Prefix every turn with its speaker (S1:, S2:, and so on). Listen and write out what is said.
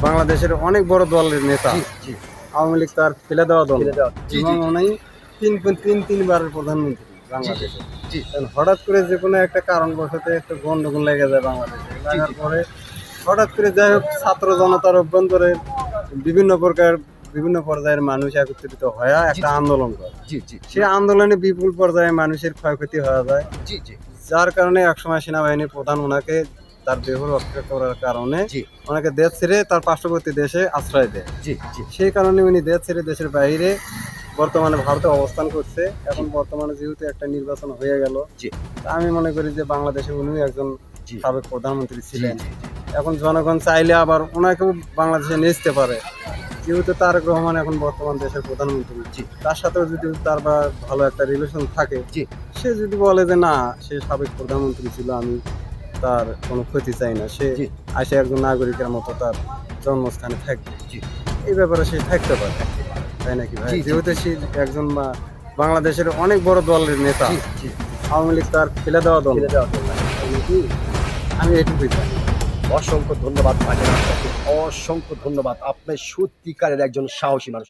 S1: বাংলাদেশের অনেক বড় দলের নেতা।
S2: জি জি
S1: আওয়ামী লীগ তার ফেলে দেওয়া দল
S2: ফেলে দেওয়া। জি
S1: এবং
S2: জি
S1: উনি তিনবারের প্রধানমন্ত্রী বাংলাদেশে।
S2: জি
S1: হঠাৎ করে যে কোনো একটা কারণবশত একটা গন্ডগোল লেগে যায় বাংলাদেশে, লাগার
S2: জি
S1: পরে হঠাৎ করে যাই হোক ছাত্র জনতার অভ্যন্তরে বিভিন্ন পর্যায়ের মানুষ একত্রিত হয়ে একটা
S2: জি।
S1: আন্দোলন করে।
S2: জি জি
S1: সেই আন্দোলনে বিপুল পর্যায়ে মানুষের ক্ষয়ক্ষতি হয়ে যায়,
S2: জি জি
S1: যার কারণে একসময় সেনাবাহিনীর প্রধান ওনাকে তার দেহ রক্ষা করার কারণে
S2: জি
S1: ওনাকে দেশ ছেড়ে তার পার্শ্ববর্তী দেশে আশ্রয় দেয়।
S2: জি জি
S1: সেই কারণে উনি দেশ ছেড়ে দেশের বাইরে বর্তমানে ভারতে অবস্থান করছে। এখন বর্তমানে যেহেতু একটা নির্বাচন হয়ে গেল,
S2: জি
S1: তা আমি মনে করি যে বাংলাদেশে উনিও একজন
S2: জি
S1: সাবেক প্রধানমন্ত্রী ছিলেন।
S2: জি
S1: এখন জনগণ চাইলে আবার ওনাকেও বাংলাদেশে নিয়ে আসতে পারে, যেহেতু তারেক রহমান এখন বর্তমান দেশের প্রধানমন্ত্রী।
S2: জি
S1: তার সাথেও যদি তার বা ভালো একটা রিলেশন থাকে,
S2: জি
S1: সে যদি বলে যে না, সে সাবেক প্রধানমন্ত্রী ছিল, আমি তার কোনো ক্ষতি চাই না, সে
S2: জি
S1: আসে একজন নাগরিকের মতো তার জন্মস্থানে থাকবে,
S2: জি
S1: এই ব্যাপারে সে থাকতে পারে, তাই নাকি ভাই?
S2: জি, জি,
S1: যেহেতু সে একজন বাংলাদেশের অনেক বড় দলের নেতা।
S2: জি জি
S1: আওয়ামী লীগ তার ফেলে দেওয়া দল
S2: ফেলে দেওয়া দল।
S1: নাকি? আমি এটুকুই জানি।
S2: অসংখ্য ধন্যবাদ ভাইজান আপনাকে, অসংখ্য ধন্যবাদ। আপনি সত্যিকারের একজন সাহসী মানুষ।